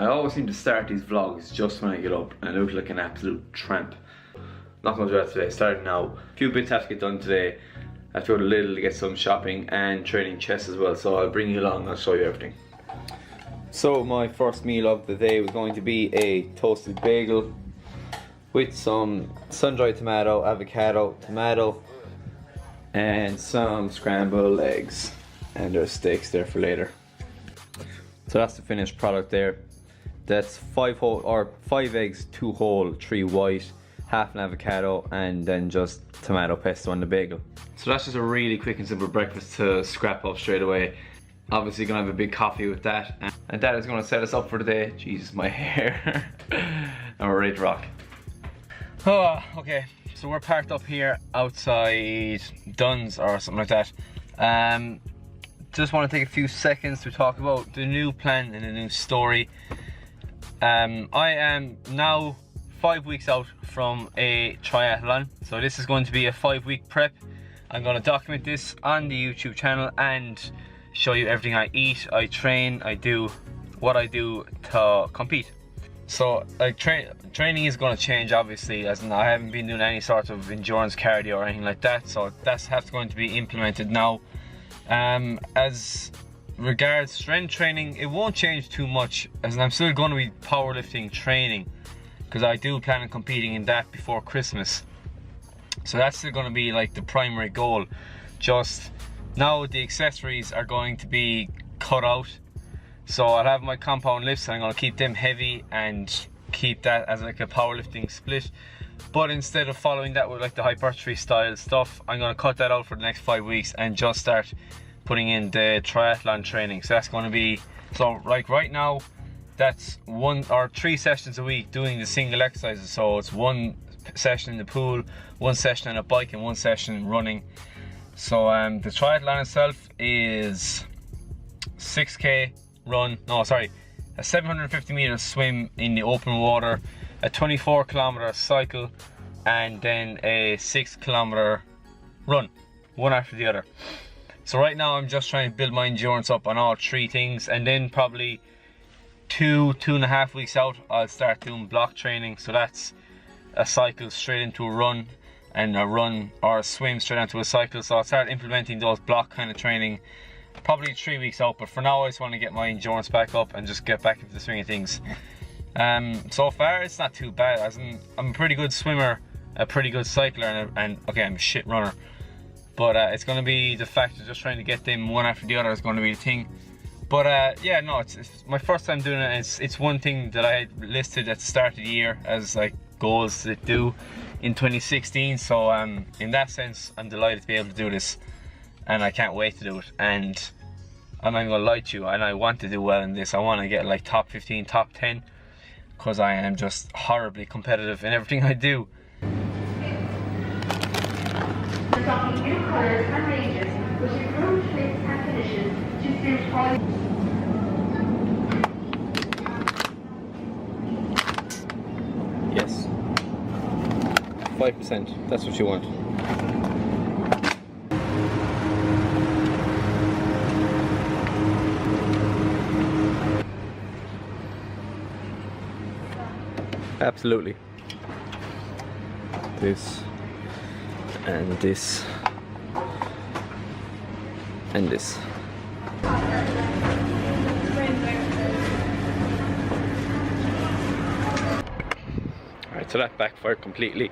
I always seem to start these vlogs just when I get up and I look like an absolute tramp. Not going to do that today, starting now. A few bits have to get done today. I have to go to Lidl to get some shopping and training chest as well, so I'll bring you along and I'll show you everything. So my first meal of the day was going to be a toasted bagel with some sun-dried tomato, avocado, tomato, and some scrambled eggs. And there's steaks there for later. So that's the finished product there. That's 5 eggs, 2 whole, 3 white, half an avocado, and then just tomato pesto on the bagel. So that's just a really quick and simple breakfast to scrap up straight away. Obviously gonna have a big coffee with that, and that is gonna set us up for the day. Jesus, my hair. And we're ready to rock. Oh, okay, so we're parked up here outside Dunn's or something like that. Just want to take a few seconds to talk about the new plan and the new story. I am now 5 weeks out from a triathlon, so this is going to be a 5-week prep. I'm going to document this on the YouTube channel and show you everything I eat, I train, I do what I do to compete. So like training is going to change, obviously, as in I haven't been doing any sort of endurance cardio or anything like that, so that's going to be implemented now. As regards strength training, it won't change too much, as in I'm still going to be powerlifting training, because I do plan on competing in that before Christmas. So that's still going to be like the primary goal. Just now the accessories are going to be cut out. So I'll have my compound lifts and I'm going to keep them heavy and keep that as like a powerlifting split. But instead of following that with like the hypertrophy style stuff, I'm going to cut that out for the next 5 weeks and just start putting in the triathlon training. So that's going to be, so like right now, that's 1 or 3 sessions a week doing the single exercises. So it's 1 session in the pool, 1 session on a bike, and 1 session running. So the triathlon itself is 6k run, no sorry, a 750 meter swim in the open water, a 24 kilometer cycle, and then a 6 kilometer run, one after the other. So right now I'm just trying to build my endurance up on all 3 things, and then probably 2.5 weeks out I'll start doing block training. So that's a cycle straight into a run, and a run or a swim straight into a cycle. So I'll start implementing those block kind of training probably 3 weeks out, but for now I just want to get my endurance back up and just get back into the swing of things. So far it's not too bad, as in I'm a pretty good swimmer, a pretty good cycler, and okay, I'm a shit runner, but it's going to be the fact of just trying to get them one after the other is going to be the thing. But yeah, no, it's my first time doing it. It's one thing that I had listed at the start of the year as like goals to do in 2016, so in that sense I'm delighted to be able to do this, and I can't wait to do it. And I'm not gonna lie to you, and I want to do well in this. I want to get like top 15, top 10, because I am just horribly competitive in everything I do. Adopting new colors and ranges which improve fit and finishes to suit all. Yes. 5%, that's what you want. Absolutely. This and this and this. Alright, so that backfired completely.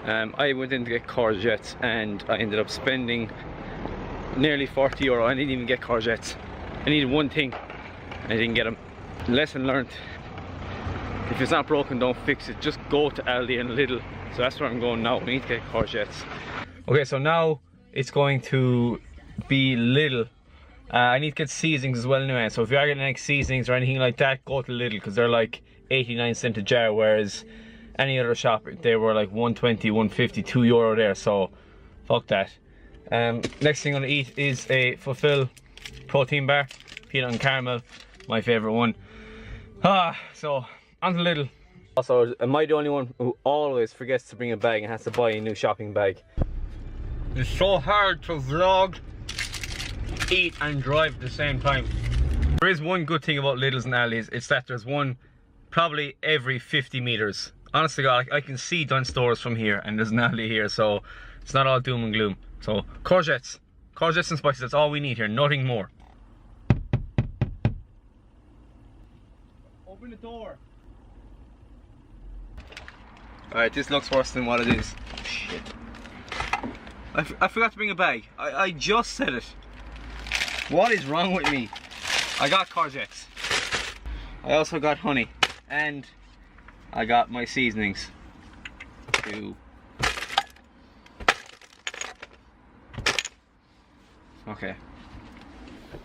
I went in to get courgettes and I ended up spending nearly €40. I didn't even get courgettes. I needed one thing, I didn't get them. Lesson learned. If it's not broken, don't fix it. Just go to Aldi and Lidl. So that's where I'm going now. We need to get courgettes. Okay, so now it's going to be Lidl. I need to get seasonings as well anyway. So if you are getting like seasonings or anything like that, go to Lidl, because they're like 89 cents a jar, whereas any other shop they were like 120, 150, €2 there. So fuck that. Next thing I'm gonna eat is a Fulfill protein bar, peanut and caramel, my favorite one. So on to Lidl. Also, am I the only one who always forgets to bring a bag and has to buy a new shopping bag? It's so hard to vlog, eat and drive at the same time. There is one good thing about Lidl's and Aldi's, it's that there's one probably every 50 meters. Honestly, God, I can see Dunn stores from here, and there's an Aldi here, so it's not all doom and gloom. So courgettes and spices, that's all we need here, nothing more. Open the door. Alright, this looks worse than what it is. Shit. I forgot to bring a bag. I just said it. What is wrong with me? I got courgettes. I also got honey. And I got my seasonings. Two. Okay.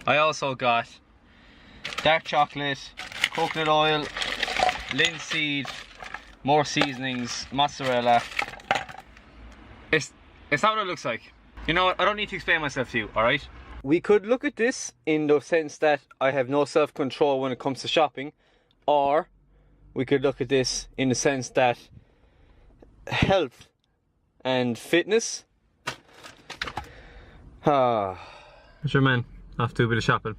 I also got dark chocolate, coconut oil, linseed, more seasonings, mozzarella. It's not what it looks like. You know what? I don't need to explain myself to you, alright? We could look at this in the sense that I have no self-control when it comes to shopping, or we could look at this in the sense that health and fitness. Sure, man, I have to do a bit of shopping.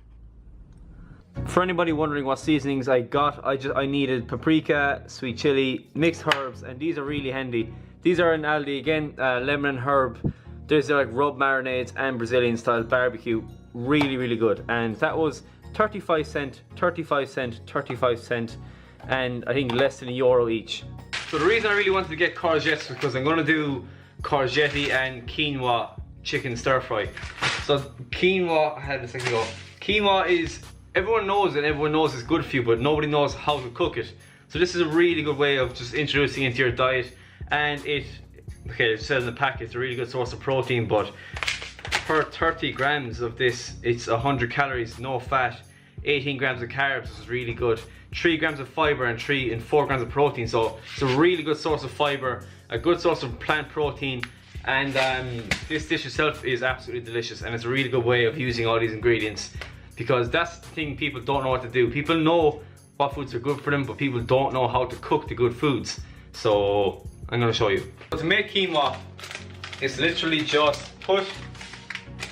For anybody wondering what seasonings I got, I needed paprika, sweet chili, mixed herbs, and these are really handy. These are in Aldi again, lemon and herb. There's like rub marinades and Brazilian style barbecue. Really, really good. And that was 35 cent, 35 cent, 35 cent, and I think less than €1 each. So the reason I really wanted to get courgettes was because I'm going to do courgette and quinoa chicken stir fry. So quinoa, how does it go? Quinoa is, everyone knows it, everyone knows it's good for you, but nobody knows how to cook it. So this is a really good way of just introducing it into your diet. And it says in the packet, it's a really good source of protein, but per 30 grams of this, it's 100 calories, no fat, 18 grams of carbs, which is really good, 3 grams of fiber and 4 grams of protein. So it's a really good source of fiber, a good source of plant protein, and this dish itself is absolutely delicious, and it's a really good way of using all these ingredients, because that's the thing people don't know what to do. People know what foods are good for them, but people don't know how to cook the good foods. So I'm going to show you. To make quinoa, it's literally just put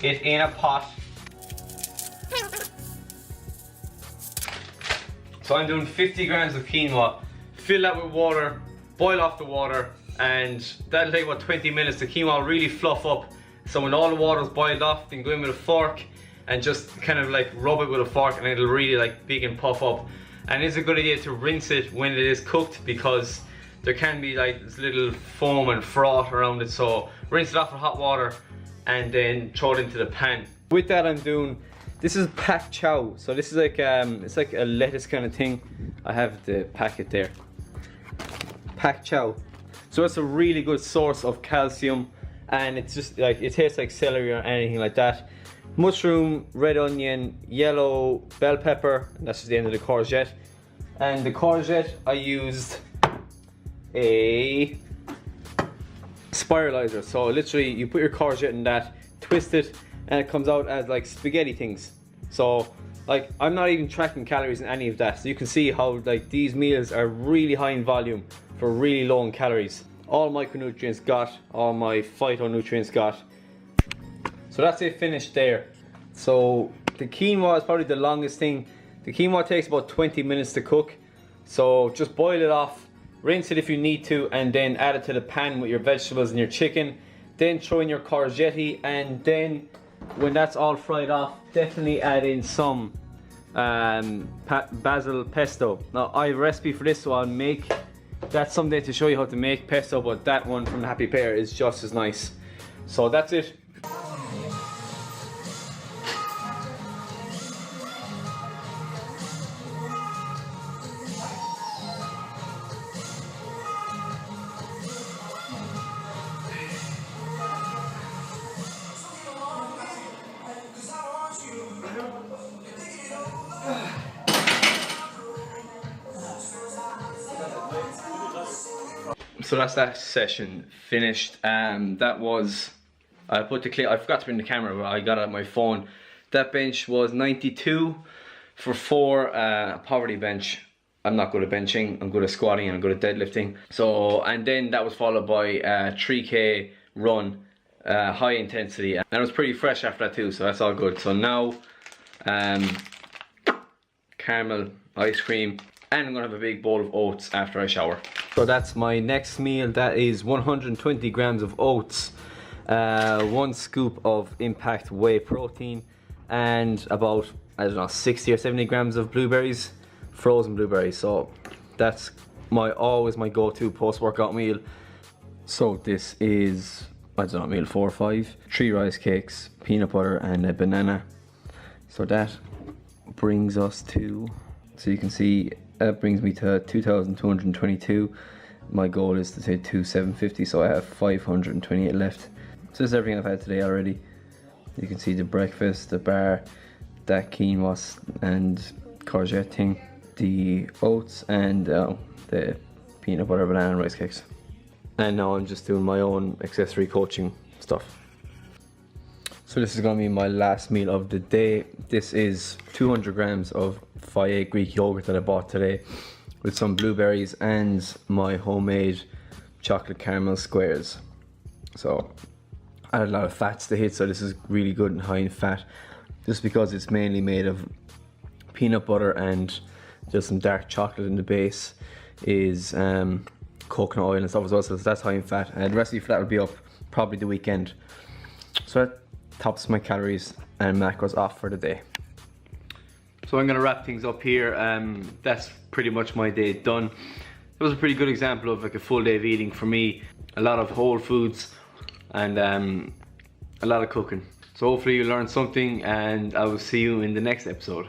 it in a pot. So I'm doing 50 grams of quinoa, fill that with water, boil off the water, and that'll take about 20 minutes. The quinoa will really fluff up. So when all the water's boiled off, then go in with a fork and just kind of like rub it with a fork, and it'll really like big and puff up. And it's a good idea to rinse it when it is cooked, because there can be like this little foam and froth around it. So rinse it off with hot water and then throw it into the pan. With that, I'm doing, this is pak chow. So this is like it's like a lettuce kind of thing. I have the packet there. Pak chow. So it's a really good source of calcium, and it's just like, it tastes like celery or anything like that. Mushroom, red onion, yellow bell pepper, and that's just the end of the courgette. And the courgette, I used a spiralizer. So literally you put your courgette in that, twist it, and it comes out as like spaghetti things. So like, I'm not even tracking calories in any of that, so you can see how like these meals are really high in volume for really low in calories. All micronutrients got, all my phytonutrients got. So that's it, finished there. So the quinoa is probably the longest thing. The quinoa takes about 20 minutes to cook. So just boil it off, rinse it if you need to, and then add it to the pan with your vegetables and your chicken. Then throw in your courgette, and then when that's all fried off, definitely add in some basil pesto. Now I have a recipe for this, so I'll make that someday to show you how to make pesto, but that one from the Happy Pear is just as nice. So that's it. So that's that session finished. That was, I put the clip, I forgot to bring the camera, but I got it on my phone. That bench was 92 for 4, poverty bench. I'm not good at benching, I'm good at squatting and I'm good at deadlifting. So, and then that was followed by a 3K run, high intensity. And it was pretty fresh after that too, so that's all good. So now, caramel ice cream, and I'm gonna have a big bowl of oats after I shower. So that's my next meal. That is 120 grams of oats, 1 scoop of Impact Whey protein, and about, I don't know, 60 or 70 grams of blueberries, frozen blueberries. So that's always my go-to post-workout meal. So this is, I don't know, meal 4 or 5. 3 rice cakes, peanut butter, and a banana. So that brings us to, so you can see, that brings me to 2,222. My goal is to say 2,750, so I have 528 left. So this is everything I've had today already. You can see the breakfast, the bar, that quinoa and courgette thing, the oats, and the peanut butter, banana, and rice cakes. And now I'm just doing my own accessory coaching stuff. So this is going to be my last meal of the day. This is 200 grams of Fage Greek yogurt that I bought today, with some blueberries and my homemade chocolate caramel squares. So I had a lot of fats to hit, so this is really good and high in fat, just because it's mainly made of peanut butter and just some dark chocolate in the base is coconut oil and stuff as well, so that's high in fat. And the recipe for that will be up probably the weekend. So that tops my calories and macros off for the day. So I'm gonna wrap things up here. That's pretty much my day done. It was a pretty good example of like a full day of eating for me. A lot of whole foods and a lot of cooking. So hopefully you learned something, and I will see you in the next episode.